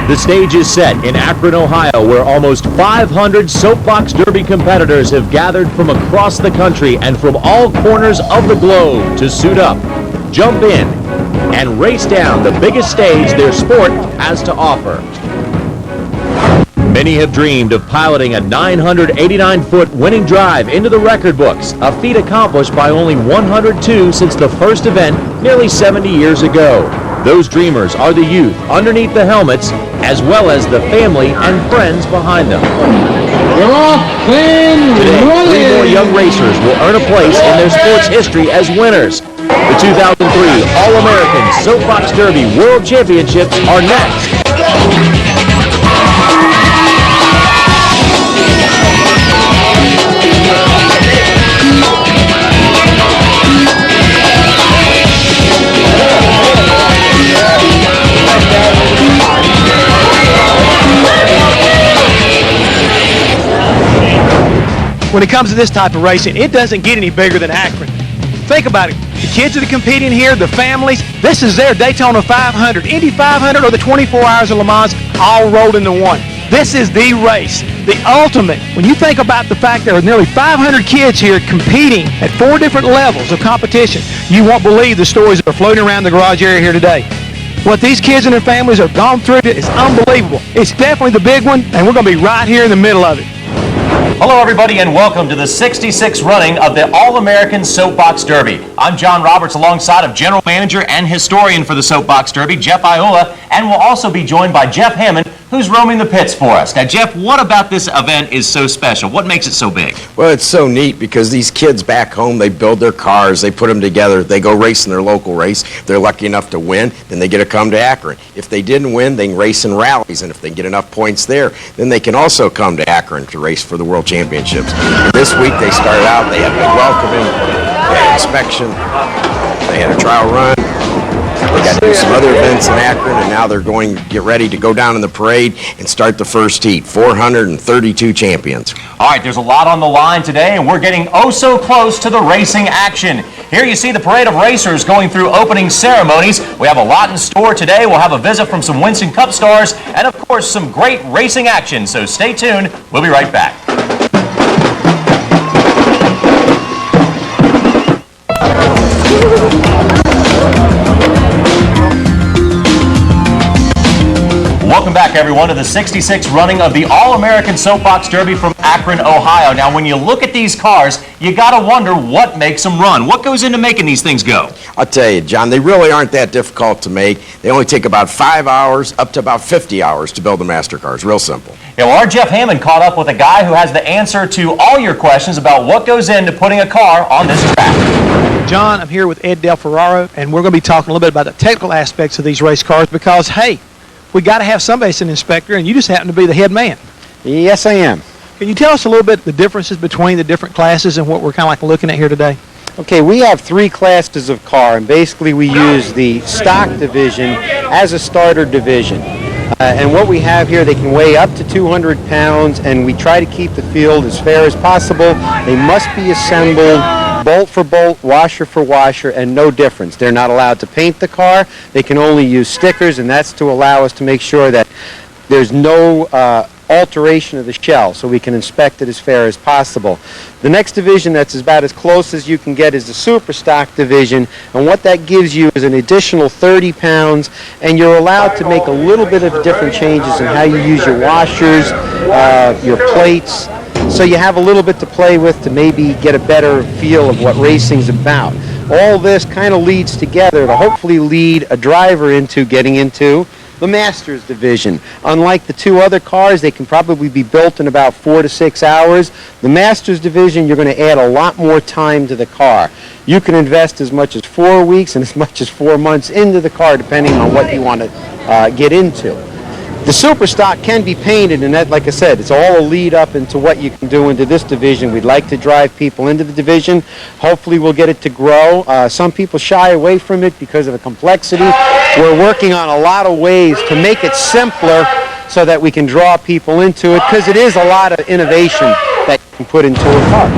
The stage is set in Akron, Ohio, where almost 500 Soapbox Derby competitors have gathered from across the country and from all corners of the globe to suit up, jump in, and race down the biggest stage their sport has to offer. Many have dreamed of piloting a 989-foot winning drive into the record books, a feat accomplished by only 102 since the first event nearly 70 years ago. Those dreamers are the youth underneath the helmets, as well as the family and friends behind them. Today, 3 more young racers will earn a place in their sport's history as winners. The 2003 All-American Soapbox Derby World Championships are next. When it comes to this type of racing, it doesn't get any bigger than Akron. Think about it. The kids that are competing here, the families, this is their Daytona 500, Indy 500, or the 24 Hours of Le Mans, all rolled into one. This is the race, the ultimate. When you think about the fact there are nearly 500 kids here competing at 4 different levels of competition, you won't believe the stories that are floating around the garage area here today. What these kids and their families have gone through is unbelievable. It's definitely the big one, and we're going to be right here in the middle of it. Hello everybody and welcome to the 66th running of the All-American Soapbox Derby. I'm John Roberts alongside of General Manager and Historian for the Soapbox Derby, Jeff Iola, and we'll also be joined by Jeff Hammond, who's roaming the pits for us. Now Jeff, what about this event is so special? What makes it so big? Well, it's so neat because these kids back home, they build their cars, they put them together, they go race in their local race. If they're lucky enough to win, then they get to come to Akron. If they didn't win, they can race in rallies, and if they get enough points there, then they can also come to Akron to race for the World Championships. And this week they started out, they had a big welcoming, they had inspection, they had a trial run. They got to do some other events in Akron, and now they're going to get ready to go down in the parade and start the first heat. 432 champions. All right, there's a lot on the line today, and we're getting oh so close to the racing action. Here you see the parade of racers going through opening ceremonies. We have a lot in store today. We'll have a visit from some Winston Cup stars, and of course, some great racing action. So stay tuned. We'll be right back. Welcome back, everyone, to the 66th running of the All-American Soapbox Derby from Akron, Ohio. Now, when you look at these cars, you got to wonder what makes them run. What goes into making these things go? I'll tell you, John, they really aren't that difficult to make. They only take about 5 hours, up to about 50 hours to build the master cars. Real simple. Yeah, well, our Jeff Hammond caught up with a guy who has the answer to all your questions about what goes into putting a car on this track. John, I'm here with Ed Del Ferraro, and we're going to be talking a little bit about the technical aspects of these race cars because, hey, we got to have somebody as an inspector, and you just happen to be the head man. Yes, I am. Can you tell us a little bit the differences between the different classes and what we're kind of like looking at here today? Okay, we have 3 classes of car, and basically we use the stock division as a starter division. And what we have here, they can weigh up to 200 pounds, and we try to keep the field as fair as possible. They must be assembled bolt for bolt, washer for washer, and no difference. They're not allowed to paint the car. They can only use stickers, and that's to allow us to make sure that there's no alteration of the shell, so we can inspect it as fair as possible. The next division that's about as close as you can get is the super stock division, and what that gives you is an additional 30 pounds, and you're allowed to make a little bit of different changes in how you use your washers, your plates, so you have a little bit to play with to maybe get a better feel of what racing's about. All this kind of leads together to hopefully lead a driver into getting into the Masters division. Unlike the 2 other cars, they can probably be built in about 4 to 6 hours. The Masters division, you're going to add a lot more time to the car. You can invest as much as 4 weeks and as much as 4 months into the car, depending on what you want to get into. The super stock can be painted, and that, like I said, it's all a lead up into what you can do into this division. We'd like to drive people into the division. Hopefully we'll get it to grow. Some people shy away from it because of the complexity. We're working on a lot of ways to make it simpler so that we can draw people into it, because it is a lot of innovation that you can put into a car.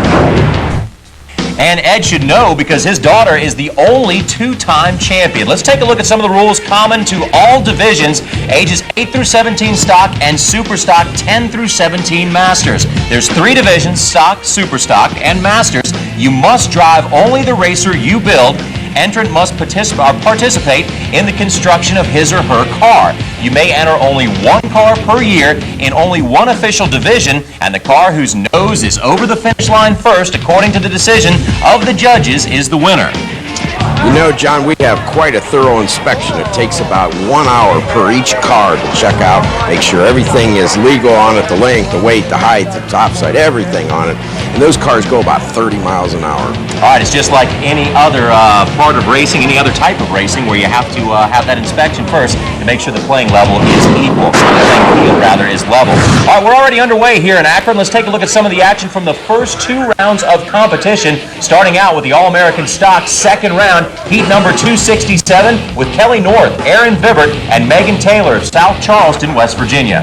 And Ed should know because his daughter is the only two-time champion. Let's take a look at some of the rules common to all divisions, ages 8 through 17 stock and super stock 10 through 17 masters. There's 3 divisions, stock, super stock, and masters. You must drive only the racer you build. Entrant must participate in the construction of his or her car. You may enter only one car per year in only one official division, and the car whose nose is over the finish line first, according to the decision of the judges, is the winner. You know, John, we have quite a thorough inspection. It takes about 1 hour per each car to check out, make sure everything is legal on it, the length, the weight, the height, the topside, everything on it. And those cars go about 30 miles an hour. All right, it's just like any other part of racing, any other type of racing, where you have to have that inspection first to make sure the playing level is equal. The playing field, rather, is level. All right, we're already underway here in Akron. Let's take a look at some of the action from the first 2 rounds of competition, starting out with the All-American Stock second round, heat number 267, with Kelly North, Aaron Vibert, and Megan Taylor of South Charleston, West Virginia.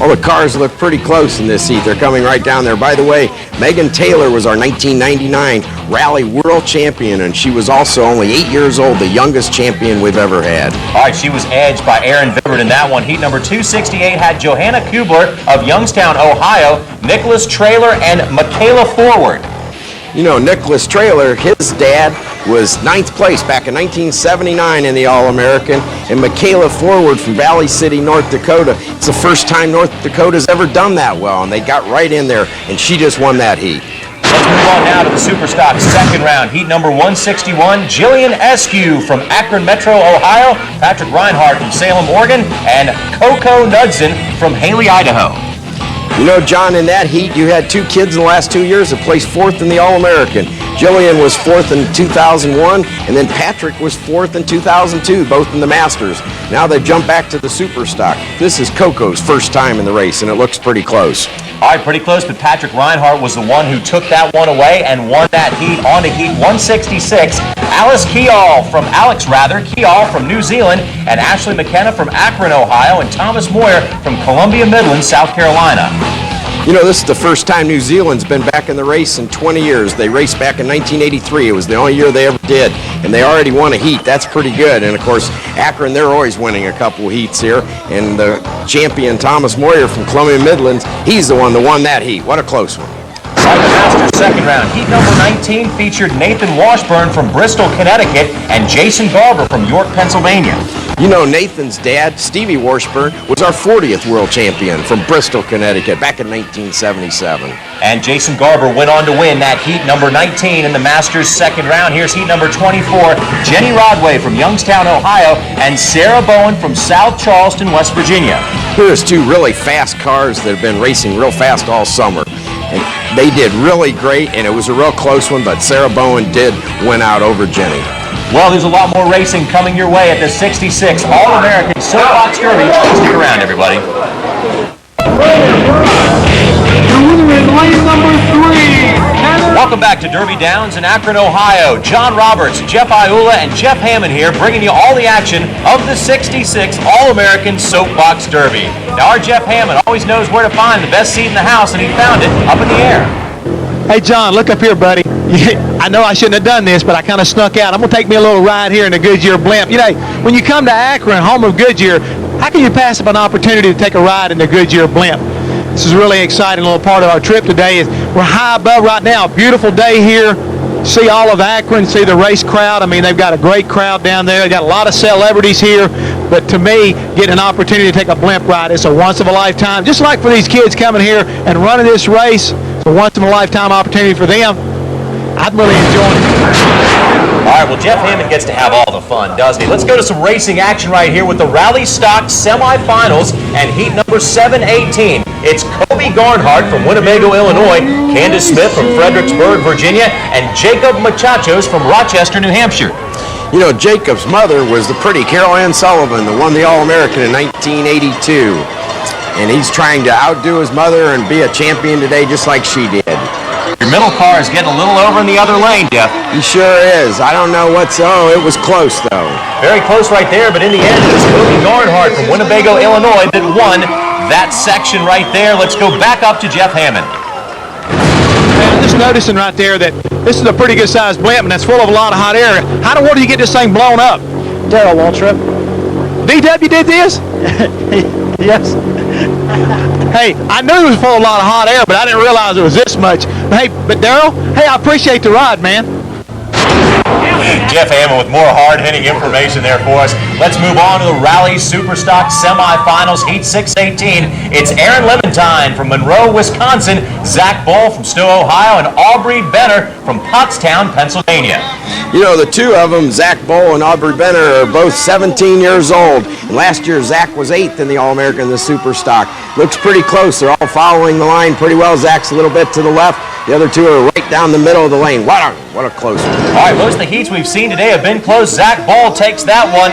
Well, the cars look pretty close in this heat. They're coming right down there. By the way, Megan Taylor was our 1999 Rally World Champion, and she was also only 8 years old, the youngest champion we've ever had. All right, she was edged by Aaron Vibert in that one. Heat number 268 had Johanna Kubler of Youngstown, Ohio, Nicholas Traylor, and Michaela Forward. You know, Nicholas Traylor, his dad was 9th place back in 1979 in the All-American, and Michaela Forward from Valley City, North Dakota. It's the first time North Dakota's ever done that well, and they got right in there, and she just won that heat. Let's move on now to the Superstock second round. Heat number 161, Jillian Eskew from Akron Metro, Ohio, Patrick Reinhardt from Salem, Oregon, and Coco Knudsen from Haley, Idaho. You know, John, in that heat, you had 2 kids in the last 2 years that placed 4th in the All-American. Jillian was 4th in 2001, and then Patrick was 4th in 2002, both in the Masters. Now they've jumped back to the Superstock. This is Coco's first time in the race, and it looks pretty close. All right, pretty close, but Patrick Reinhardt was the one who took that one away and won that heat on to heat 166. Alex Keall from New Zealand, and Ashley McKenna from Akron, Ohio, and Thomas Moyer from Columbia Midland, South Carolina. You know, this is the first time New Zealand's been back in the race in 20 years. They raced back in 1983. It was the only year they ever did, and they already won a heat. That's pretty good. And, of course, Akron, they're always winning a couple heats here. And the champion, Thomas Moyer from Columbia Midlands, he's the one that won that heat. What a close one. All right, the Masters second round. Heat number 19 featured Nathan Washburn from Bristol, Connecticut, and Jason Garber from York, Pennsylvania. You know, Nathan's dad, Stevie Washburn, was our 40th world champion from Bristol, Connecticut, back in 1977. And Jason Garber went on to win that heat number 19 in the Masters second round. Here's heat number 24, Jenny Rodway from Youngstown, Ohio, and Sarah Bowen from South Charleston, West Virginia. Here's 2 really fast cars that have been racing real fast all summer. And they did really great, and it was a real close one, but Sarah Bowen did win out over Jenny. Well, there's a lot more racing coming your way at the 66 All-American Soapbox Derby. Stick around, everybody. Welcome back to Derby Downs in Akron, Ohio. John Roberts, Jeff Iula, and Jeff Hammond here, bringing you all the action of the 66 All-American Soapbox Derby. Now, our Jeff Hammond always knows where to find the best seat in the house, and he found it up in the air. Hey, John, look up here, buddy. I know I shouldn't have done this, but I kind of snuck out. I'm going to take me a little ride here in the Goodyear blimp. You know, when you come to Akron, home of Goodyear, how can you pass up an opportunity to take a ride in the Goodyear blimp? This is a really exciting little part of our trip today. We're high above right now. Beautiful day here. See all of Akron, see the race crowd. I mean, they've got a great crowd down there. They've got a lot of celebrities here. But to me, getting an opportunity to take a blimp ride is a once-in-a-lifetime. Just like for these kids coming here and running this race, it's a once-in-a-lifetime opportunity for them. I'm really enjoying it. All right, well, Jeff Hammond gets to have all the fun, doesn't he? Let's go to some racing action right here with the Rally Stock semifinals and heat number 718. It's Kobe Garnhart from Winnebago, Illinois, Candace Smith from Fredericksburg, Virginia, and Jacob Machachos from Rochester, New Hampshire. You know, Jacob's mother was the pretty Carol Ann Sullivan that won the All-American in 1982. And he's trying to outdo his mother and be a champion today just like she did. Your middle car is getting a little over in the other lane, Jeff. He sure is. I don't know what's... Oh, it was close, though. Very close right there, but in the end, it's Kobe Garnhart from Winnebago, Illinois that won that section right there. Let's go back up to Jeff Hammond. I'm just noticing right there that this is a pretty good sized blimp and that's full of a lot of hot air. How in the world do you get this thing blown up? Daryl Waltrip. DW did this? Yes. Hey, I knew it was full of a lot of hot air, but I didn't realize it was this much. But Daryl, hey, I appreciate the ride, man. Jeff Hammond with more hard-hitting information there for us. Let's move on to the Rally Superstock semifinals, Heat 618. It's Aaron Leventine from Monroe, Wisconsin, Zach Bull from Stowe, Ohio, and Aubrey Benner from Pottstown, Pennsylvania. You know, the two of them, Zach Bull and Aubrey Benner, are both 17 years old. And last year, Zach was 8th in the All-American in the Superstock. Looks pretty close. They're all following the line pretty well. Zach's a little bit to the left. The other two are right down the middle of the lane. What a close one. All right, most of the heats we've seen today have been close. Zach Bull takes that one.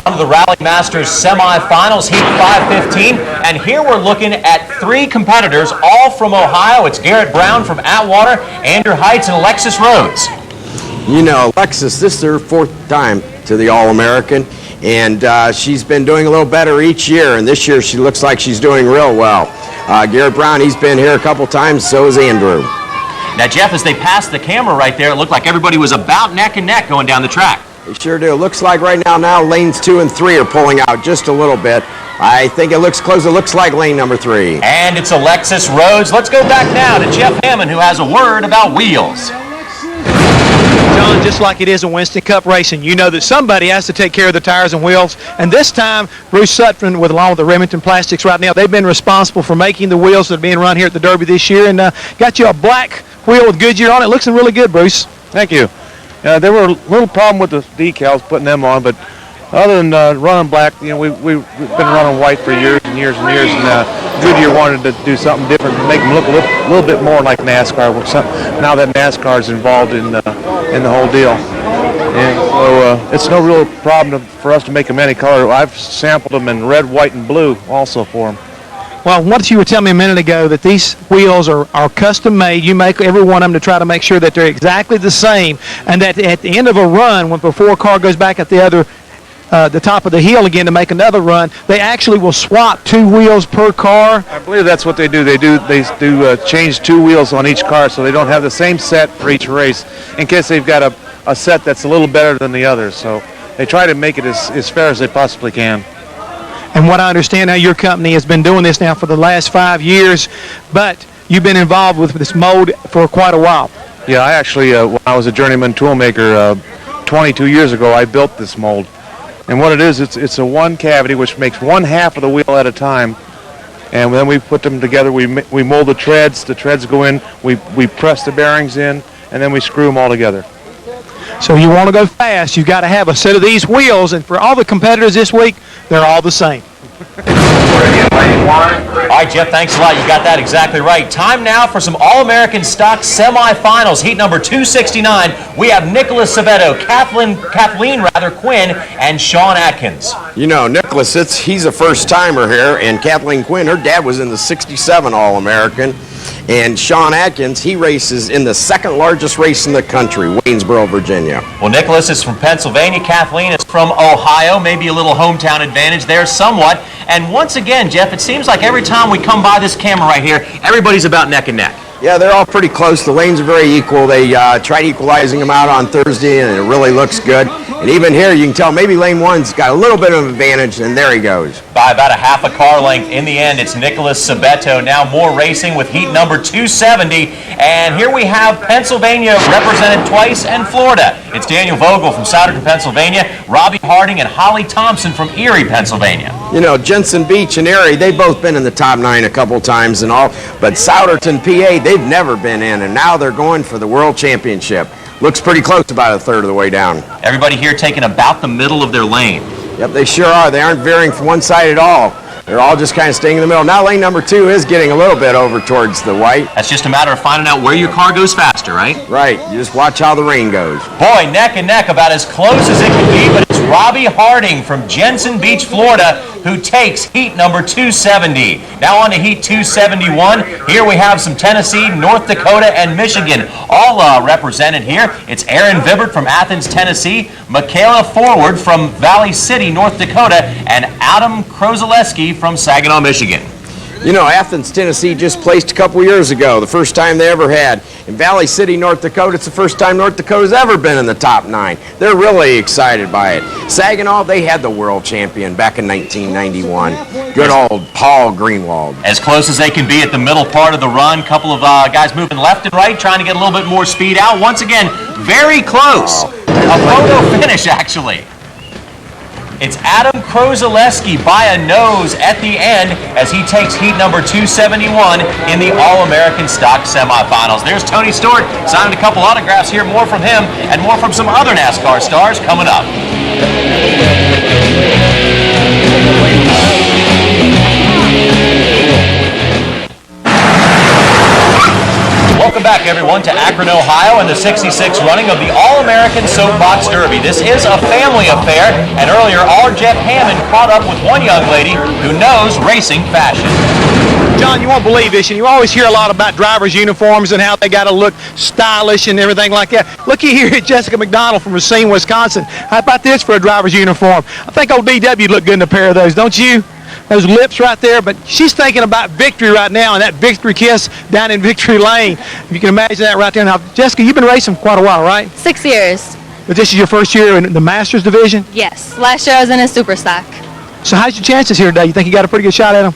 On to the Rally Masters semifinals, Heat 515. And here we're looking at 3 competitors, all from Ohio. It's Garrett Brown from Atwater, Andrew Heights, and Alexis Rhodes. You know, Alexis, this is her 4th time to the All-American, and she's been doing a little better each year, and this year she looks like she's doing real well. Garrett Brown, he's been here a couple times, so is Andrew. Now, Jeff, as they passed the camera right there, it looked like everybody was about neck and neck going down the track. They sure do. Looks like right now lanes 2 and 3 are pulling out just a little bit. I think it looks close. It looks like lane number 3. And it's Alexis Rhodes. Let's go back now to Jeff Hammond, who has a word about wheels. John, just like it is in Winston Cup racing, you know that somebody has to take care of the tires and wheels. And this time, Bruce Sutphin, along with the Remington Plastics right now, they've been responsible for making the wheels that are being run here at the Derby this year. And got you a black wheel with Goodyear on it. Looks really good, Bruce. Thank you. There were a little problem with the decals, putting them on, but other than running black, you know, we've been running white for years and years and years, and Goodyear wanted to do something different to make them look a little bit more like NASCAR. Now that NASCAR is involved in the whole deal, and so it's no real problem for us to make them any color. I've sampled them in red, white, and blue also for them. Well, what you were telling me a minute ago, that these wheels are custom made. You make every one of them to try to make sure that they're exactly the same, and that at the end of a run, before a car goes back at the top of the hill again to make another run, they actually will swap 2 wheels per car. I believe that's what they do. They do change 2 wheels on each car, so they don't have the same set for each race, in case they've got a set that's a little better than the others. So they try to make it as fair as they possibly can. And what I understand now, your company has been doing this now for the last 5 years, but you've been involved with this mold for quite a while. Yeah, I actually, when I was a journeyman tool maker 22 years ago, I built this mold. And what it is, it's a one cavity which makes one half of the wheel at a time. And then we put them together, we mold the treads go in, we press the bearings in, and then we screw them all together. So you want to go fast, you've got to have a set of these wheels, and for all the competitors this week, they're all the same. All right, Jeff, thanks a lot. You got that exactly right. Time now for some All-American Stock semifinals. Heat number 269. We have Nicholas Savetto, Kathleen Quinn, and Sean Atkins. You know, Nicholas, he's a first-timer here, and Kathleen Quinn, her dad was in the 67 All-American. And Sean Atkins, he races in the 2nd largest race in the country, Waynesboro, Virginia. Well, Nicholas is from Pennsylvania. Kathleen is from Ohio. Maybe a little hometown advantage there somewhat. And once again, Jeff, it seems like every time we come by this camera right here, everybody's about neck and neck. Yeah, they're all pretty close. The lanes are very equal. They tried equalizing them out on Thursday, and it really looks good. And even here, you can tell maybe lane 1's got a little bit of advantage, and there he goes. By about a half a car length. In the end, it's Nicholas Savetto. Now more racing with heat number 270. And here we have Pennsylvania represented twice, and Florida. It's Daniel Vogel from Souderton, Pennsylvania, Robbie Harding, and Holly Thompson from Erie, Pennsylvania. You know, Jensen Beach and Erie, they've both been in the top 9 a couple times and all, but Souderton, PA, they've never been in, and now they're going for the World Championship. Looks pretty close, about a third of the way down. Everybody here taking about the middle of their lane. Yep, they sure are. They aren't veering from one side at all. They're all just kind of staying in the middle. Now lane number 2 is getting a little bit over towards the white. That's just a matter of finding out where your car goes faster, right? Right. You just watch how the rain goes. Boy, neck and neck, about as close as it can be, but it's Robbie Harding from Jensen Beach, Florida, who takes heat number 270. Now on to heat 271. Here we have some Tennessee, North Dakota, and Michigan all represented here. It's Aaron Vibert from Athens, Tennessee, Michaela Forward from Valley City, North Dakota, and Adam Krozaleski from Saginaw, Michigan. You know, Athens, Tennessee just placed a couple years ago, the first time they ever had. In Valley City, North Dakota, it's the first time North Dakota's ever been in the top 9. They're really excited by it. Saginaw, they had the world champion back in 1991. Good old Paul Greenwald. As close as they can be at the middle part of the run. Couple of guys moving left and right, trying to get a little bit more speed out. Once again, very close. A photo finish, actually. It's Adam Krozaleski by a nose at the end as he takes heat number 271 in the All-American Stock semifinals. There's Tony Stewart, signed a couple autographs here. More from him and more from some other NASCAR stars coming up. Welcome back, everyone, to Akron, Ohio, and the 66th running of the All-American Soapbox Derby. This is a family affair, and earlier, our Jeff Hammond caught up with one young lady who knows racing fashion. John, you won't believe this, and you always hear a lot about drivers' uniforms and how they got to look stylish and everything like that. Looky here at Jessica McDonald from Racine, Wisconsin. How about this for a driver's uniform? I think old DW would look good in a pair of those, don't you? Those lips right there, but she's thinking about victory right now and that victory kiss down in Victory Lane. If you can imagine that right there. Now, Jessica, you've been racing quite a while, right? 6 years. But this is your first year in the Masters division? Yes. Last year I was in a super stock. So how's your chances here today? You think you got a pretty good shot at them?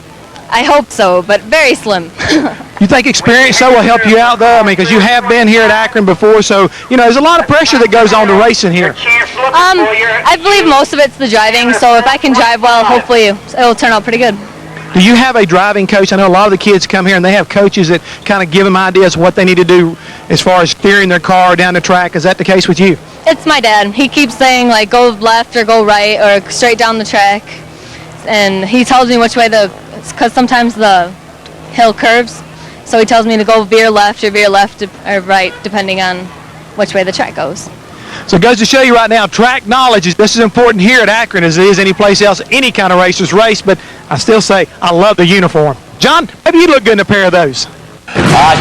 I hope so, but very slim. You think experience so will help you out, though? I mean, because you have been here at Akron before, so, you know, there's a lot of pressure that goes on to racing here. I believe most of it's the driving, so if I can drive well, hopefully it'll turn out pretty good. Do you have a driving coach? I know a lot of the kids come here and they have coaches that kind of give them ideas of what they need to do as far as steering their car down the track. Is that the case with you? It's my dad. He keeps saying, like, go left or go right or straight down the track. And he tells me which way because sometimes the hill curves. So he tells me to go veer left or right, depending on which way the track goes. So it goes to show you right now, track knowledge is just as important here at Akron as it is any place else, any kind of racers race, but I still say I love the uniform. John, maybe you look good in a pair of those.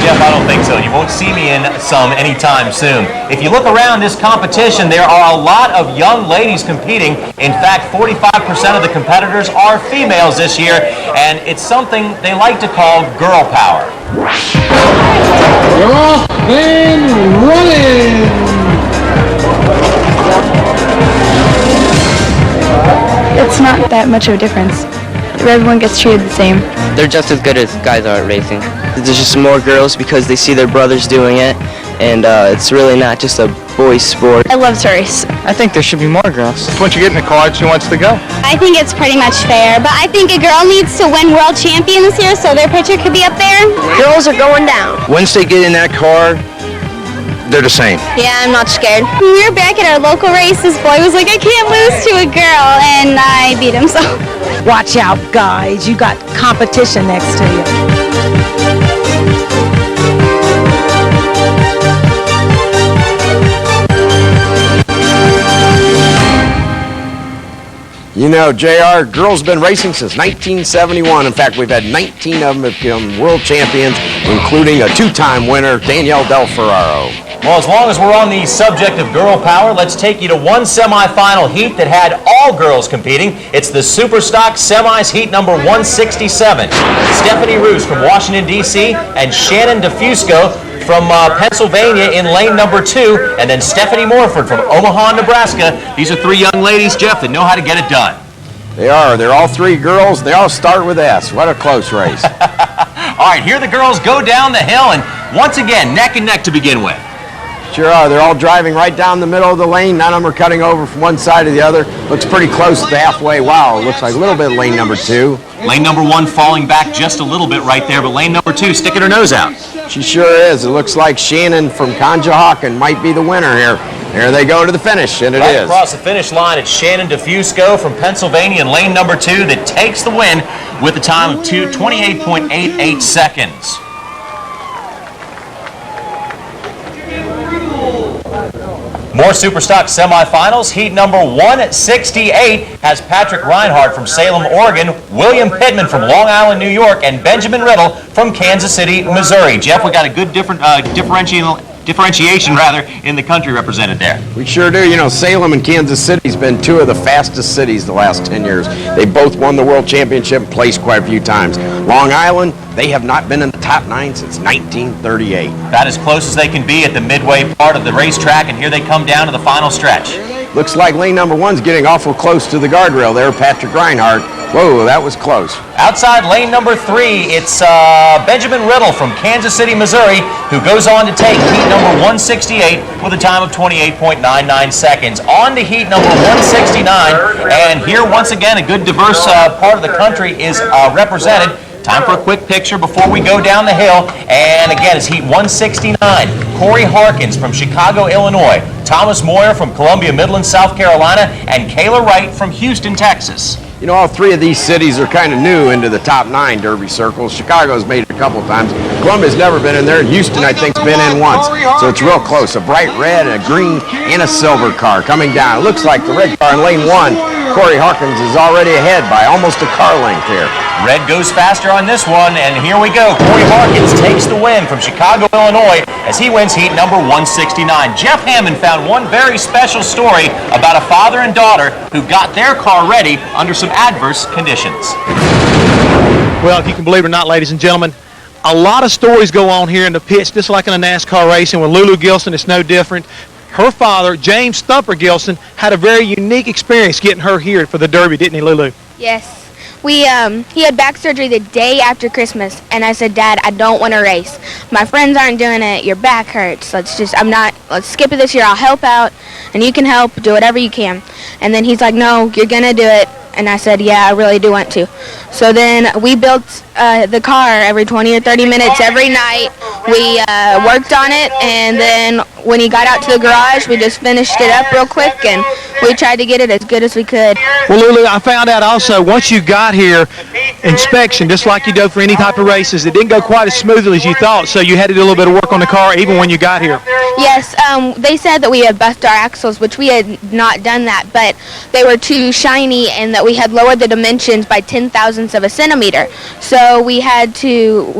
Jeff, I don't think so. You won't see me in some anytime soon. If you look around this competition, there are a lot of young ladies competing. In fact, 45% of the competitors are females this year, and it's something they like to call girl power. We're off and running! It's not that much of a difference. Everyone gets treated the same. They're just as good as guys are at racing. There's just more girls because they see their brothers doing it, and it's really not just a boys' sport. I love to race. I think there should be more girls. Once you get in the car, she wants to go. I think it's pretty much fair, but I think a girl needs to win world champion this year, so their picture could be up there. Girls are going down. Once they get in that car, they're the same. Yeah, I'm not scared. When we were back at our local race, this boy was like, I can't lose to a girl, and I beat him, so. Watch out, guys. You got competition next to you. You know, JR, girls been racing since 1971. In fact, we've had 19 of them become world champions, including a two-time winner, Danielle Del Ferraro. Well, as long as we're on the subject of girl power, let's take you to one semifinal heat that had all girls competing. It's the Superstock Semis heat number 167. Stephanie Roos from Washington, D.C., and Shannon DeFusco from Pennsylvania in lane number 2, and then Stephanie Morford from Omaha, Nebraska. These are three young ladies, Jeff, that know how to get it done. They are. They're all three girls. They all start with S. What a close race. All right, here the girls go down the hill, and once again, neck and neck to begin with. Sure are. They're all driving right down the middle of the lane. None of them are cutting over from one side to the other. Looks pretty close to the halfway. Wow, looks like a little bit of lane number 2. Lane number 1 falling back just a little bit right there, but lane number 2 sticking her nose out. She sure is. It looks like Shannon from Conshohocken might be the winner here. There they go to the finish, and it right is. Across the finish line, it's Shannon DeFusco from Pennsylvania in lane number 2 that takes the win with a time of 28.88 seconds. More Superstock semifinals. Heat number 168 has Patrick Reinhardt from Salem, Oregon, William Pittman from Long Island, New York, and Benjamin Riddle from Kansas City, Missouri. Jeff, we got a good differentiating differentiation rather, in the country represented there. We sure do. You know, Salem and Kansas City's been two of the fastest cities the last 10 years. They both won the World Championship and placed quite a few times. Long Island, they have not been in the top 9 since 1938. About as close as they can be at the midway part of the racetrack, and here they come down to the final stretch. Looks like lane number 1's getting awful close to the guardrail there, Patrick Reinhardt. Whoa, that was close. Outside lane number 3, it's Benjamin Riddle from Kansas City, Missouri, who goes on to take heat number 168 with a time of 28.99 seconds. On to heat number 169, and here once again a good diverse part of the country is represented. Time for a quick picture before we go down the hill. And again, it's heat 169. Corey Harkins from Chicago, Illinois. Thomas Moyer from Columbia, Midland, South Carolina. And Kayla Wright from Houston, Texas. You know, all three of these cities are kind of new into the top 9 Derby circles. Chicago's made it a couple times. Columbia's never been in there, and Houston, I think, has been in once. So it's real close. A bright red, a green, and a silver car coming down. It looks like the red car in lane 1, Corey Harkins, is already ahead by almost a car length here. Red goes faster on this one, and here we go. Corey Harkins takes the win from Chicago, Illinois, as he wins heat number 169. Jeff Hammond found one very special story about a father and daughter who got their car ready under some adverse conditions. Well, if you can believe it or not, ladies and gentlemen, a lot of stories go on here in the pits, just like in a NASCAR racing. With Lulu Gilson, it's no different. Her father, James Thumper Gilson, had a very unique experience getting her here for the Derby, didn't he, Lulu? Yes. He had back surgery the day after Christmas, and I said, Dad, I don't want to race. My friends aren't doing it. Your back hurts. Let's skip it this year. I'll help out, and you can help. Do whatever you can. And then he's like, no, you're going to do it. And I said, yeah, I really do want to. So then we built the car every 20 or 30 minutes every night. We worked on it, and then when he got out to the garage, we just finished it up real quick, and we tried to get it as good as we could. Well, Lulu, I found out also, once you got here, inspection, just like you do for any type of races, it didn't go quite as smoothly as you thought, so you had to do a little bit of work on the car even when you got here. Yes, they said that we had buffed our axles, which we had not done that, but they were too shiny and that we had lowered the dimensions by 0.010 of a centimeter. So we had to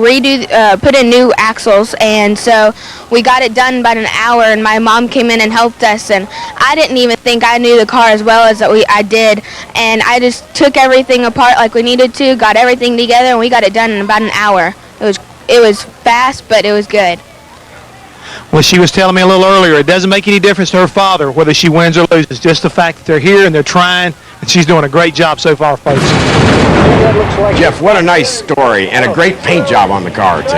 put in new axles, and so we got it done in about an hour, and my mom came in and helped us, and I didn't even think I knew the car as well as I did, and I just took everything apart like we needed to, got everything together, and we got it done in about an hour. It was fast, but it was good. Well, she was telling me a little earlier, it doesn't make any difference to her father whether she wins or loses. Just the fact that they're here and they're trying, and she's doing a great job so far, folks. Jeff, what a nice story, and a great paint job on the car, too.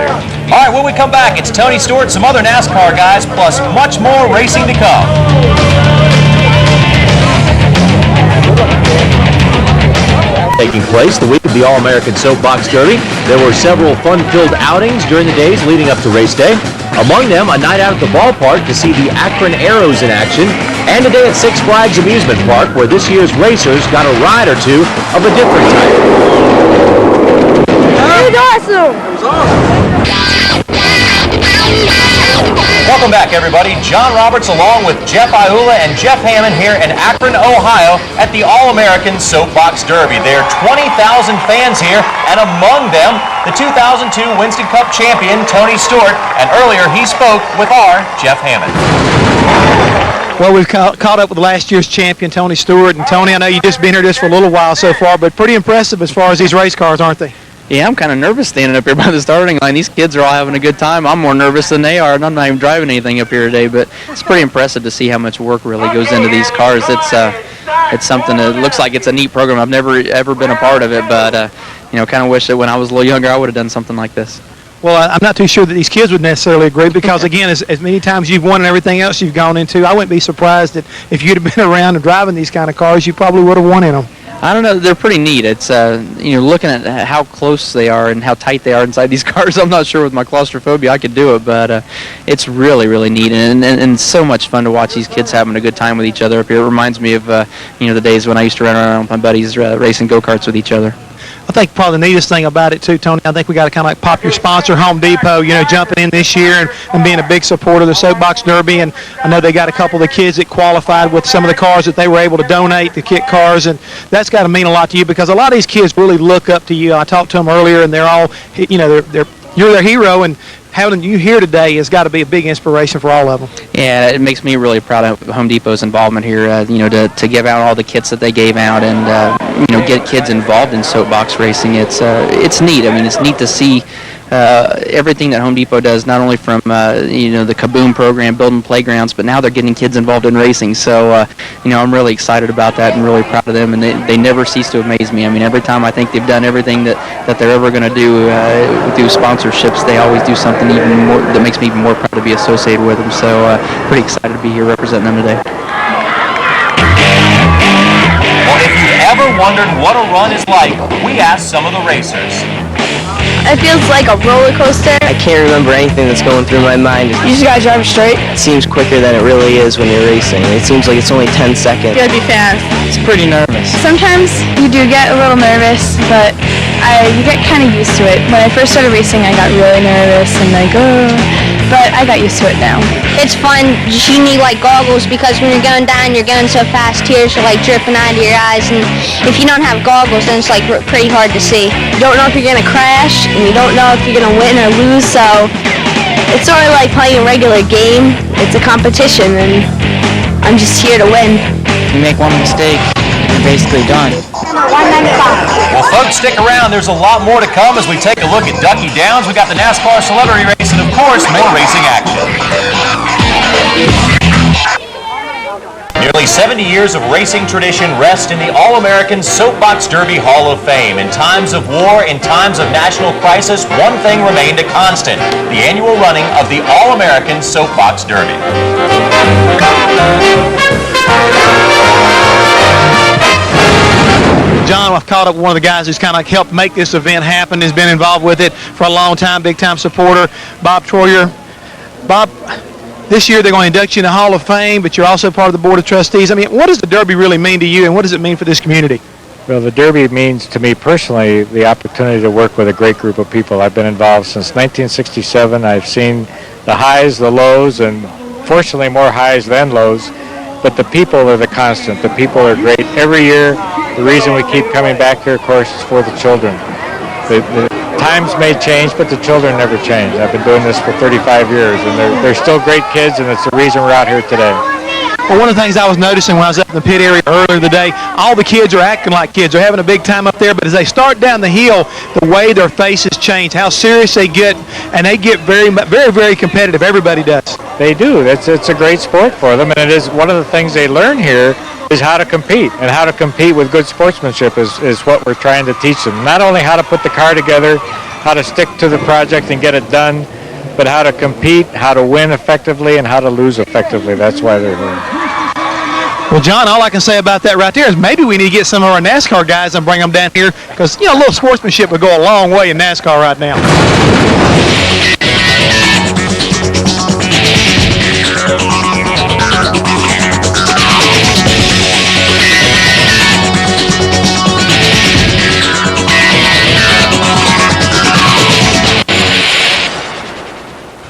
All right, when we come back, it's Tony Stewart, some other NASCAR guys, plus much more racing to come. Taking place the week of the All-American Soapbox Derby, there were several fun-filled outings during the days leading up to race day. Among them, a night out at the ballpark to see the Akron Arrows in action, and a day at Six Flags Amusement Park where this year's racers got a ride or two of a different type. It was awesome! Welcome back, everybody. John Roberts along with Jeff Iula and Jeff Hammond here in Akron, Ohio at the All-American Soapbox Derby. There are 20,000 fans here, and among them, the 2002 Winston Cup champion, Tony Stewart, and earlier he spoke with our Jeff Hammond. Well, we've caught up with last year's champion, Tony Stewart. And Tony, I know you've just been here just for a little while so far, but pretty impressive as far as these race cars, aren't they? Yeah, I'm kind of nervous standing up here by the starting line. These kids are all having a good time. I'm more nervous than they are, and I'm not even driving anything up here today, but it's pretty impressive to see how much work really goes into these cars. It's something that looks like it's a neat program. I've never, ever been a part of it, but, kind of wish that when I was a little younger I would have done something like this. Well, I'm not too sure that these kids would necessarily agree because, again, as many times you've won and everything else you've gone into, I wouldn't be surprised that if you'd have been around and driving these kind of cars, you probably would have won in them. I don't know. They're pretty neat. It's, looking at how close they are and how tight they are inside these cars, I'm not sure with my claustrophobia I could do it, but it's really, really neat and so much fun to watch these kids having a good time with each other up here. It reminds me of, the days when I used to run around with my buddies racing go-karts with each other. I think probably the neatest thing about it, too, Tony, I think we got to kind of like pop your sponsor, Home Depot, jumping in this year and being a big supporter of the Soapbox Derby. And I know they got a couple of the kids that qualified with some of the cars that they were able to donate, the kit cars, and that's got to mean a lot to you because a lot of these kids really look up to you. I talked to them earlier, and they're all, you're their hero, and having you here today has got to be a big inspiration for all of them. Yeah, it makes me really proud of Home Depot's involvement here. To give out all the kits that they gave out, and get kids involved in soapbox racing. It's neat. I mean, it's neat to see everything that Home Depot does, not only from the Kaboom program, building playgrounds, but now they're getting kids involved in racing. So I'm really excited about that and really proud of them. And they never cease to amaze me. I mean, every time I think they've done everything that they're ever going to do through sponsorships, they always do something even more that makes me even more proud to be associated with them. So pretty excited to be here representing them today. Well, if you've ever wondered what a run is like, we asked some of the racers. It feels like a roller coaster. I can't remember anything that's going through my mind. You just gotta drive straight. It seems quicker than it really is when you're racing. It seems like it's only 10 seconds. You gotta be fast. It's pretty nervous. Sometimes you do get a little nervous, but you get kind of used to it. When I first started racing, I got really nervous and but I got used to it now. It's fun. Just you need like goggles because when you're going down, you're going so fast, tears are like dripping out of your eyes, and if you don't have goggles, then it's like pretty hard to see. You don't know if you're gonna crash, and you don't know if you're gonna win or lose. So it's sort of like playing a regular game. It's a competition, and I'm just here to win. You make one mistake, you're basically done. Well, folks, stick around. There's a lot more to come as we take a look at Ducky Downs. We got the NASCAR celebrity race and, of course, more racing action. Nearly 70 years of racing tradition rest in the All-American Soapbox Derby Hall of Fame. In times of war, in times of national crisis, one thing remained a constant: the annual running of the All-American Soapbox Derby. John, I've caught up with one of the guys who's kind of helped make this event happen, has been involved with it for a long time, big-time supporter, Bob Troyer. Bob, this year they're going to induct you in the Hall of Fame, but you're also part of the Board of Trustees. I mean, what does the Derby really mean to you, and what does it mean for this community? Well, the Derby means to me personally the opportunity to work with a great group of people. I've been involved since 1967. I've seen the highs, the lows, and fortunately more highs than lows. But the people are the constant. The people are great. Every year, the reason we keep coming back here, of course, is for the children. The times may change, but the children never change. I've been doing this for 35 years, and they're still great kids, and it's the reason we're out here today. Well, one of the things I was noticing when I was up in the pit area earlier today, all the kids are acting like kids. They're having a big time up there, but as they start down the hill, the way their faces change, how serious they get, and they get very, very, very competitive. Everybody does. They do. It's a great sport for them, and it is one of the things they learn here is how to compete, and how to compete with good sportsmanship is what we're trying to teach them. Not only how to put the car together, how to stick to the project and get it done, but how to compete, how to win effectively, and how to lose effectively. That's why they're here. Well, John, all I can say about that right there is maybe we need to get some of our NASCAR guys and bring them down here because, a little sportsmanship would go a long way in NASCAR right now.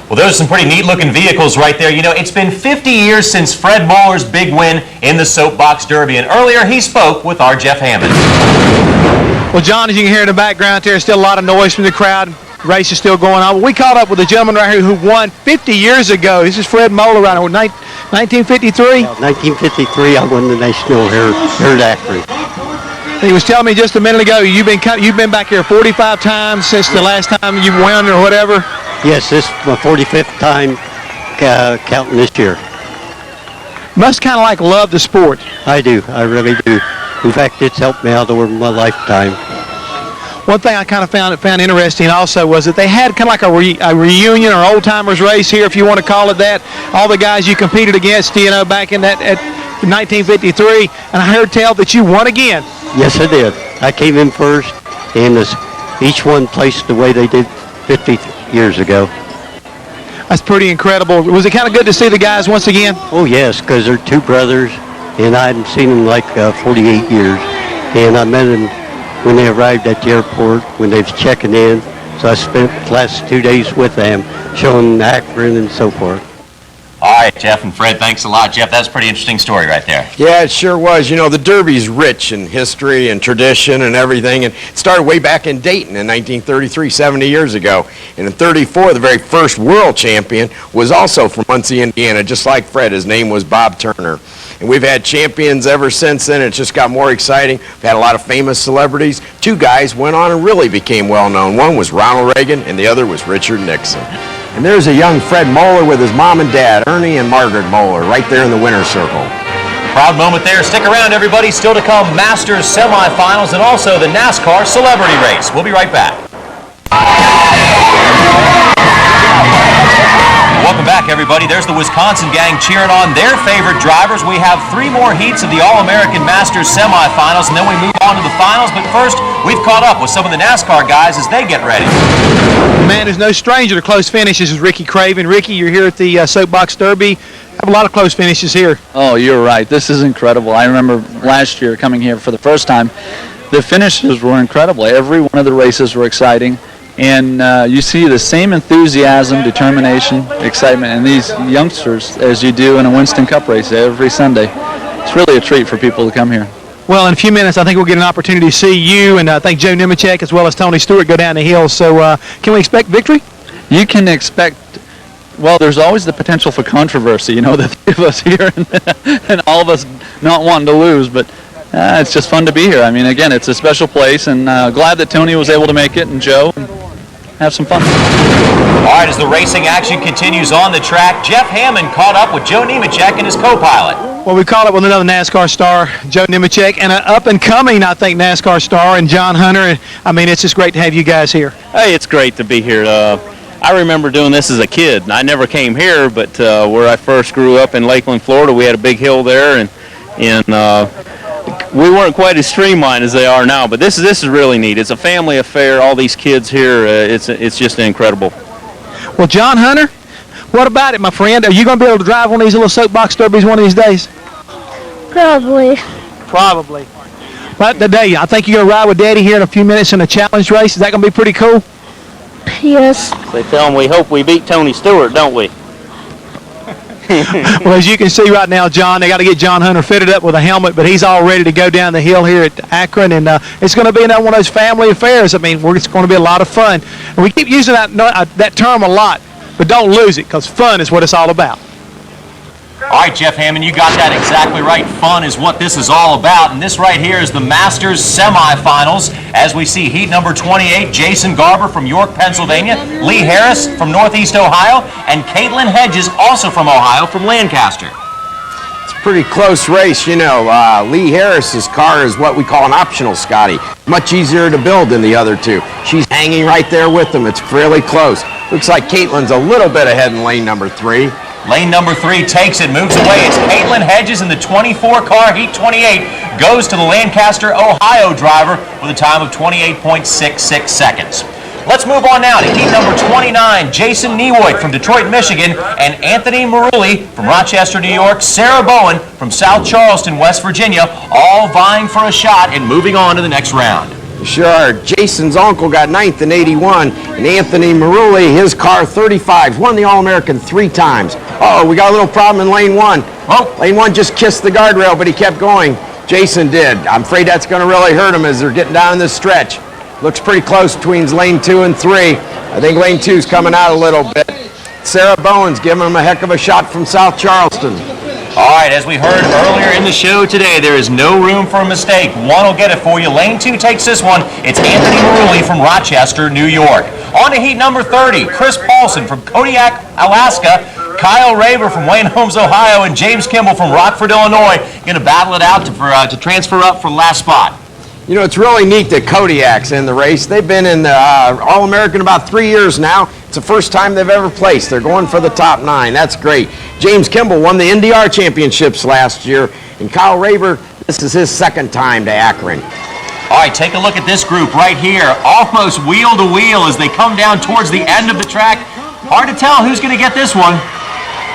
Well, those are some pretty neat-looking vehicles right there. It's been 50 years since Fred Moeller's big win in the Soapbox Derby, and earlier he spoke with our Jeff Hammond. Well, John, as you can hear in the background, there's still a lot of noise from the crowd. The race is still going on. We caught up with a gentleman right here who won 50 years ago. This is Fred Moeller, right here, 1953. 1953, I won the national here at Akron. He was telling me just a minute ago you've been back here 45 times since the last time you won or whatever. Yes, this is my 45th time counting this year. Must kind of love the sport. I do. I really do. In fact, it's helped me out over my lifetime. One thing I kind of found interesting also was that they had kind of like a reunion or old timers race here, if you want to call it that. All the guys you competed against, back in that at 1953, and I heard tell that you won again. Yes, I did. I came in first, and each one placed the way they did 50 years ago. That's pretty incredible. Was it kind of good to see the guys once again? Oh, yes, because they're two brothers, and I hadn't seen them like 48 years. And I met them when they arrived at the airport, when they was checking in. So I spent the last 2 days with them, showing Akron and so forth. All right, Jeff and Fred, thanks a lot. Jeff, that's a pretty interesting story right there. Yeah, it sure was. You know, the Derby's rich in history and tradition and everything, and it started way back in Dayton in 1933, 70 years ago. And in 34, the very first world champion was also from Muncie, Indiana, just like Fred. His name was Bob Turner. And we've had champions ever since then. It's just got more exciting. We've had a lot of famous celebrities. Two guys went on and really became well-known. One was Ronald Reagan, and the other was Richard Nixon. And there's a young Fred Moeller with his mom and dad, Ernie and Margaret Moeller, right there in the winner's circle. Proud moment there. Stick around, everybody. Still to come, Masters semifinals and also the NASCAR celebrity race. We'll be right back. Welcome back, everybody. There's the Wisconsin gang cheering on their favorite drivers. We have 3 more heats of the All-American Masters semifinals, and then we move on to the finals. But first, we've caught up with some of the NASCAR guys as they get ready. Man is no stranger to close finishes is Ricky Craven. Ricky, you're here at the Soapbox Derby. Have a lot of close finishes here. Oh, you're right. This is incredible. I remember last year coming here for the first time. The finishes were incredible. Every one of the races were exciting. And you see the same enthusiasm, determination, excitement in these youngsters as you do in a Winston Cup race every Sunday. It's really a treat for people to come here. Well, in a few minutes, I think we'll get an opportunity to see you and I think Joe Nemechek as well as Tony Stewart go down the hill. So can we expect victory? You can expect, well, there's always the potential for controversy. You know, the 3 of us here and all of us not wanting to lose, but it's just fun to be here. I mean, again, it's a special place, and glad that Tony was able to make it, and Joe. Have some fun. All right, as the racing action continues on the track, Jeff Hammond caught up with Joe Nemechek and his co-pilot. Well, we caught up with another NASCAR star, Joe Nemechek, and an up-and-coming, I think, NASCAR star, and John Hunter. I mean, it's just great to have you guys here. Hey, it's great to be here. I remember doing this as a kid. I never came here, but where I first grew up in Lakeland, Florida, we had a big hill there, and we weren't quite as streamlined as they are now, but this is really neat. It's a family affair. All these kids here, it's just incredible. Well, John Hunter, what about it, my friend? Are you going to be able to drive one of these little soapbox derbies one of these days? Probably. Probably. But today, I think you're going to ride with Daddy here in a few minutes in a challenge race. Is that going to be pretty cool? Yes. They tell them we hope we beat Tony Stewart, don't we? Well, as you can see right now, John, they got to get John Hunter fitted up with a helmet, but he's all ready to go down the hill here at Akron, and it's going to be another one of those family affairs. I mean, it's going to be a lot of fun. And we keep using that term a lot, but don't lose it, because fun is what it's all about. All right, Jeff Hammond, you got that exactly right. Fun is what this is all about, and this right here is the Masters semifinals. As we see heat number 28, Jason Garber from York, Pennsylvania, Lee Harris from Northeast Ohio, and Caitlin Hedges, also from Ohio, from Lancaster. It's a pretty close race, you know. Lee Harris's car is what we call an optional Scotty. Much easier to build than the other two. She's hanging right there with them. It's fairly close. Looks like Caitlin's a little bit ahead in lane number 3. Lane number 3 takes it, moves away. It's Caitlin Hedges in the 24 car, heat 28, goes to the Lancaster, Ohio driver with a time of 28.66 seconds. Let's move on now to heat number 29, Jason Niewoyd from Detroit, Michigan, and Anthony Marulli from Rochester, New York, Sarah Bowen from South Charleston, West Virginia, all vying for a shot and moving on to the next round. Sure. Jason's uncle got 9th in 81, and Anthony Marulli, his car 35s, won the All-American 3 times. Uh-oh, we got a little problem in lane 1. Oh. Lane 1 just kissed the guardrail, but he kept going. Jason did. I'm afraid that's going to really hurt him as they're getting down this stretch. Looks pretty close between lane 2 and 3. I think lane 2's coming out a little bit. Sarah Bowen's giving him a heck of a shot from South Charleston. All right, as we heard earlier in the show today, there is no room for a mistake. One will get it for you. Lane 2 takes this one. It's Anthony Marulli from Rochester, New York. On to heat number 30, Chris Paulson from Kodiak, Alaska, Kyle Raver from Wayne Holmes, Ohio, and James Kimball from Rockford, Illinois, going to battle it out to transfer up for last spot. You know, it's really neat that Kodiak's in the race. They've been in the All-American about 3 years now. It's the first time they've ever placed. They're going for the top 9. That's great. James Kimball won the NDR championships last year, and Kyle Raver, this is his 2nd time to Akron. All right, take a look at this group right here. Almost wheel to wheel as they come down towards the end of the track. Hard to tell who's going to get this one.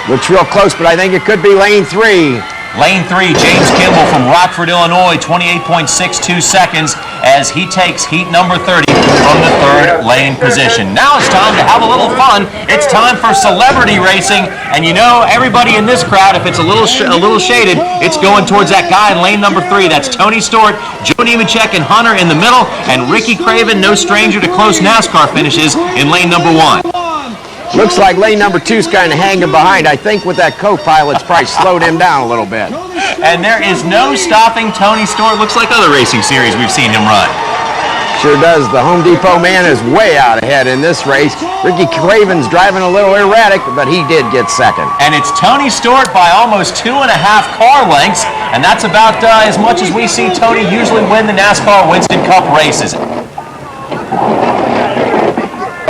Looks real close, but I think it could be lane 3. Lane 3, James Kimball from Rockford, Illinois, 28.62 seconds as he takes heat number 30 from the third lane position. Now it's time to have a little fun. It's time for celebrity racing, and you know everybody in this crowd, if it's a little shaded, it's going towards that guy in lane number 3. That's Tony Stewart, Joe Nemechek, and Hunter in the middle, and Ricky Craven, no stranger to close NASCAR finishes, in lane number 1. Looks like lane number 2's kind of hanging behind. I think with that co-pilot's probably slowed him down a little bit. And there is no stopping Tony Stewart. Looks like other racing series we've seen him run. Sure does. The Home Depot man is way out ahead in this race. Ricky Craven's driving a little erratic, but he did get second. And it's Tony Stewart by almost 2.5 car lengths, and that's about as much as we see Tony usually win the NASCAR Winston Cup races.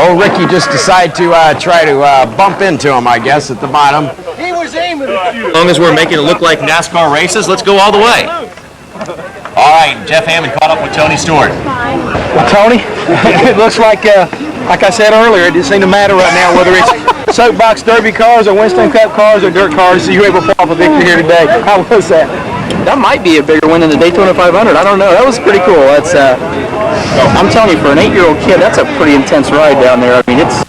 Oh, Ricky just decided to try to bump into him, I guess, at the bottom. He was aiming at you. As long as we're making it look like NASCAR races, let's go all the way. All right, Jeff Hammond caught up with Tony Stewart. Well, Tony, it looks like I said earlier, it doesn't seem to matter right now whether it's Soapbox Derby cars or Winston Cup cars or dirt cars, so you're able to pull off a victory here today. How was that? That might be a bigger win than the Daytona 500. I don't know. That was pretty cool. That's I'm telling you, for an 8-year-old kid, that's a pretty intense ride down there. I mean, it's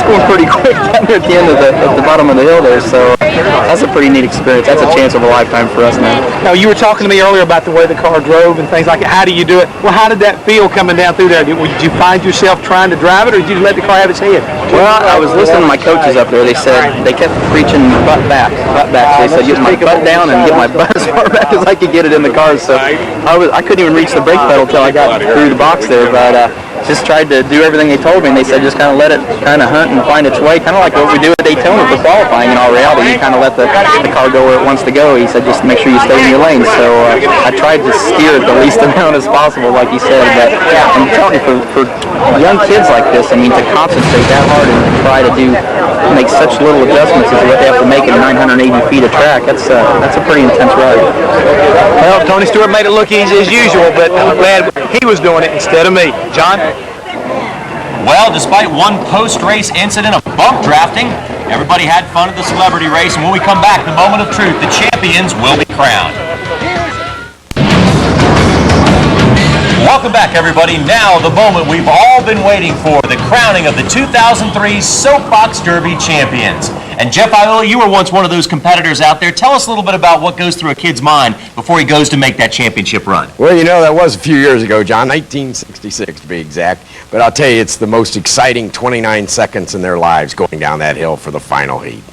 going pretty quick down there at the end of the bottom of the hill there. So that's a pretty neat experience. That's a chance of a lifetime for us now. Now, you were talking to me earlier about the way the car drove and things like that. How do you do it? Well, how did that feel coming down through there? Did you find yourself trying to drive it, or did you let the car have its head? Well, I was listening to my coaches up there. They said they kept preaching butt back. So they said get my butt down and get my butt as far back as I could get it in the car. So I couldn't even reach the brake pedal till I got through the box there, but just tried to do everything they told me, and they said just kind of let it kind of hunt and find its way, kind of like what we do at Daytona for qualifying. In all reality, you kind of let the car go where it wants to go. He said just make sure you stay in your lane. So I tried to steer it the least amount as possible, like he said. But I'm telling you, for young kids like this, I mean, to concentrate that hard and try to make such little adjustments as what they have to make in 980 feet of track, that's a pretty intense ride. Well, Tony Stewart made it look easy as usual, but I'm glad he was doing it instead of me. John? Well, despite one post-race incident of bump drafting, everybody had fun at the celebrity race, and when we come back, the moment of truth, the champions will be crowned. Welcome back, everybody. Now, the moment we've all been waiting for, the crowning of the 2003 Soapbox Derby champions. And Jeff Iola, you were once one of those competitors out there. Tell us a little bit about what goes through a kid's mind before he goes to make that championship run. Well, you know, that was a few years ago, John, 1966 to be exact. But I'll tell you, it's the most exciting 29 seconds in their lives going down that hill for the final heat.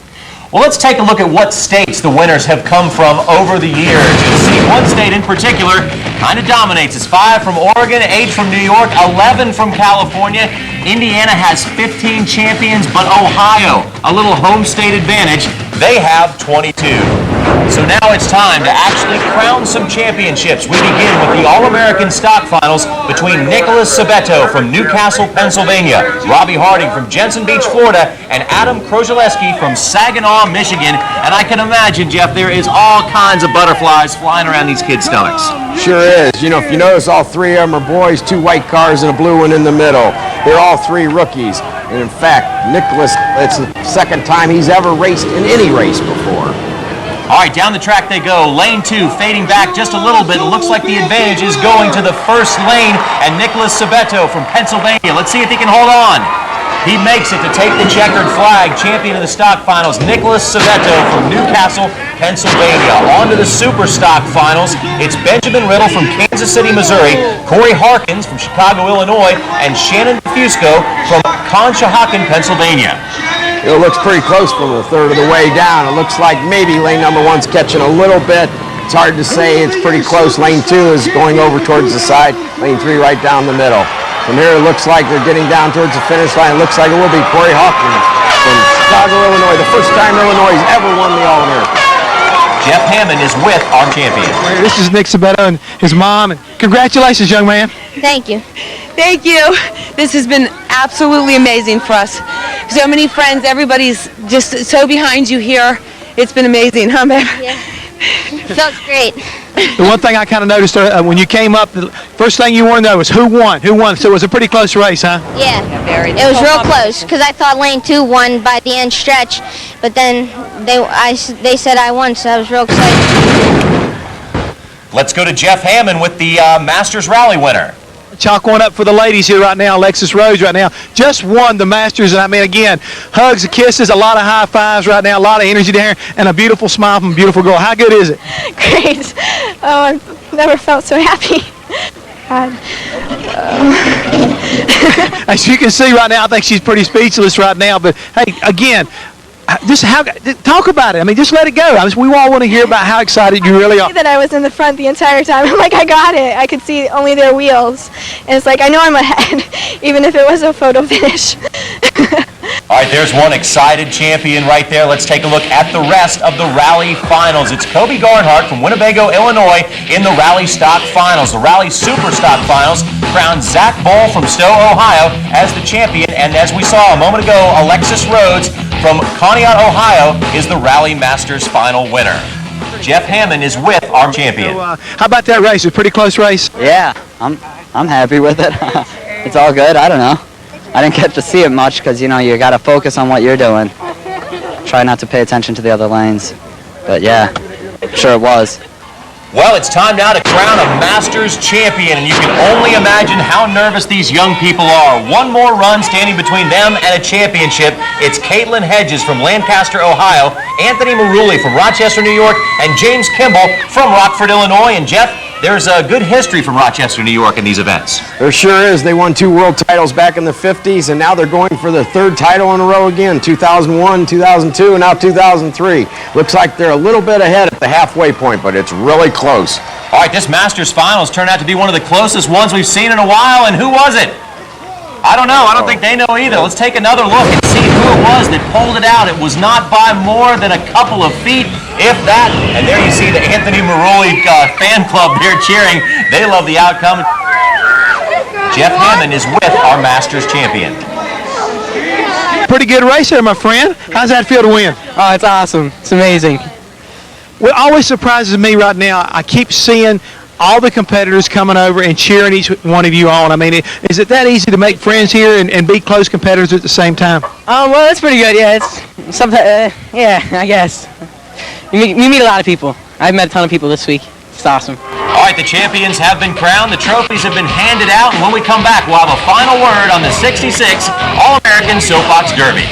Well, let's take a look at what states the winners have come from over the years. You'll see one state in particular kind of dominates. It's 5 from Oregon, 8 from New York, 11 from California. Indiana has 15 champions, but Ohio, a little home state advantage, they have 22. So now it's time to actually crown some championships. We begin with the All-American Stock Finals between Nicholas Sabeto from Newcastle, Pennsylvania, Robbie Harding from Jensen Beach, Florida, and Adam Krozaleski from Saginaw, Michigan. And I can imagine, Jeff, there is all kinds of butterflies flying around these kids' stomachs. Sure is. You know, if you notice, all 3 of them are boys, 2 white cars and a blue one in the middle. They're all 3 rookies. And in fact, Nicholas, it's the second time he's ever raced in any race before. All right, down the track they go. Lane 2 fading back just a little bit. It looks like the advantage is going to the first lane, and Nicholas Sabeto from Pennsylvania. Let's see if he can hold on. He makes it to take the checkered flag. Champion of the Stock Finals, Nicholas Sabeto from Newcastle, Pennsylvania. On to the Super Stock Finals. It's Benjamin Riddle from Kansas City, Missouri, Corey Harkins from Chicago, Illinois, and Shannon Fusco from Conshohocken, Pennsylvania. It looks pretty close from a third of the way down. It looks like maybe lane number 1's catching a little bit. It's hard to say. It's pretty close. Lane 2 is going over towards the side. Lane 3 right down the middle. From here, it looks like they're getting down towards the finish line. It looks like it will be Corey Hawkins from Chicago, Illinois. The first time Illinois has ever won the All-American. Jeff Hammond is with our champion. This is Nick Sabeto and his mom. And congratulations, young man. Thank you. Thank you. This has been absolutely amazing for us. So many friends, everybody's just so behind you here. It's been amazing, huh, babe? Yeah. Felt great. The one thing I kind of noticed when you came up, the first thing you want to know is who won. Who won? So it was a pretty close race, huh? Yeah, it was real close because I thought lane 2 won by the end stretch, but then they said I won, so I was real excited. Let's go to Jeff Hammond with the Masters Rally winner. Chalk one up for the ladies here right now. Alexis Rhodes right now just won the Masters, and I mean, again, hugs and kisses, a lot of high fives right now, a lot of energy there, and a beautiful smile from a beautiful girl. How good is it? Great. Oh, I've never felt so happy. God. As you can see right now, I think she's pretty speechless right now, but hey, again, just talk about it. I mean, just let it go. We all want to hear about how excited you really are. That I was in the front the entire time. I'm like, I got it. I could see only their wheels. And it's like, I know I'm ahead, even if it was a photo finish. All right, there's one excited champion right there. Let's take a look at the rest of the Rally Finals. It's Kobe Garnhart from Winnebago, Illinois in the Rally Stock Finals. The Rally Super Stock Finals crowned Zach Bull from Stowe, Ohio as the champion. And as we saw a moment ago, Alexis Rhodes from Conneaut, Ohio is the Rally Masters final winner. Jeff Hammond is with our champion. So, how about that race? A pretty close race? Yeah, I'm happy with it. It's all good. I don't know. I didn't get to see it much because, you know, you got to focus on what you're doing. Try not to pay attention to the other lanes. But, yeah, sure it was. Well, it's time now to crown a Masters champion, and you can only imagine how nervous these young people are. One more run standing between them and a championship. It's Caitlin Hedges from Lancaster, Ohio, Anthony Marulli from Rochester, New York, and James Kimball from Rockford, Illinois. And Jeff, there's a good history from Rochester, New York in these events. There sure is. They won 2 world titles back in the 50s, and now they're going for their 3rd title in a row again, 2001, 2002, and now 2003. Looks like they're a little bit ahead at the halfway point, but it's really close. All right, this Masters Finals turned out to be one of the closest ones we've seen in a while, and who was it? I don't know. I don't think they know either. Let's take another look and see who it was that pulled it out. It was not by more than a couple of feet, if that. And there you see the Anthony Marulli fan club there cheering. They love the outcome. Jeff Hammond is with our Masters champion. Pretty good race there, my friend. How's that feel to win? Oh, it's awesome. It's amazing. What always surprises me right now, I keep seeing all the competitors coming over and cheering each one of you on. I mean, is it that easy to make friends here and be close competitors at the same time? Well, that's pretty good. Yeah, it's sometimes. Yeah, I guess. You meet a lot of people. I've met a ton of people this week. It's awesome. All right, the champions have been crowned. The trophies have been handed out. And when we come back, we'll have a final word on the 66 All-American Soapbox Derby.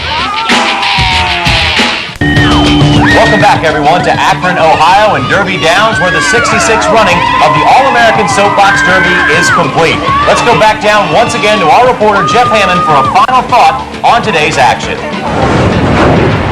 Welcome back, everyone, to Akron, Ohio, and Derby Downs, where the 66th running of the All-American Soapbox Derby is complete. Let's go back down once again to our reporter, Jeff Hammond, for a final thought on today's action.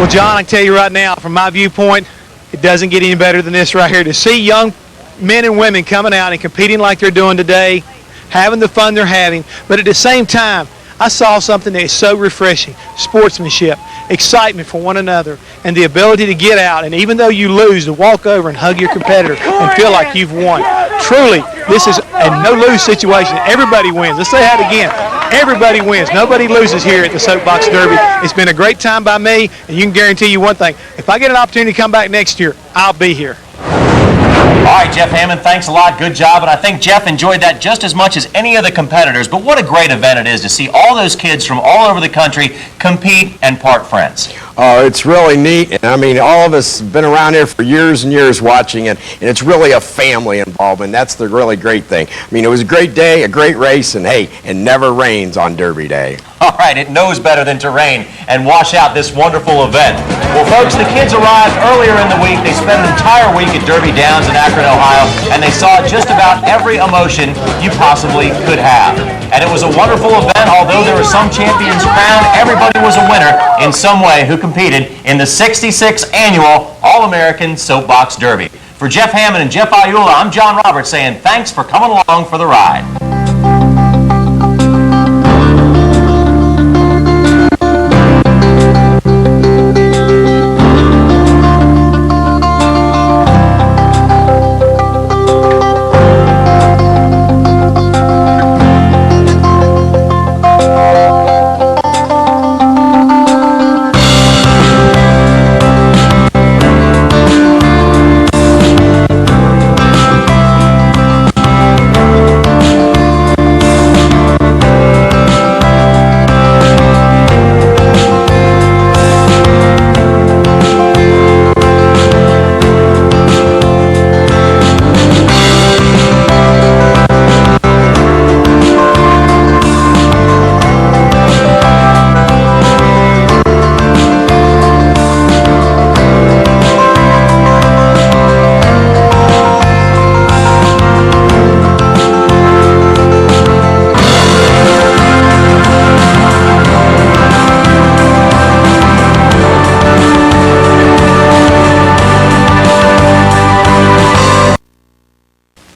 Well, John, I can tell you right now, from my viewpoint, it doesn't get any better than this right here. To see young men and women coming out and competing like they're doing today, having the fun they're having, but at the same time, I saw something that is so refreshing: sportsmanship, excitement for one another, and the ability to get out, and even though you lose, to walk over and hug your competitor and feel like you've won. Truly, this is a no-lose situation. Everybody wins. Let's say that again. Everybody wins. Nobody loses here at the Soapbox Derby. It's been a great time by me, and you can guarantee you one thing. If I get an opportunity to come back next year, I'll be here. All right, Jeff Hammond, thanks a lot. Good job. And I think Jeff enjoyed that just as much as any of the competitors. But what a great event it is to see all those kids from all over the country compete and part friends. It's really neat, and I mean, all of us have been around here for years and years watching it, and it's really a family involvement. That's the really great thing. I mean, it was a great day, a great race, and hey, it never rains on Derby Day. All right, it knows better than to rain and wash out this wonderful event. Well, folks, the kids arrived earlier in the week. They spent an entire week at Derby Downs in Akron, Ohio, and they saw just about every emotion you possibly could have. And it was a wonderful event. Although there were some champions crowned, everybody was a winner in some way who competed in the 66th Annual All-American Soapbox Derby. For Jeff Hammond and Jeff Ayula, I'm John Roberts saying thanks for coming along for the ride.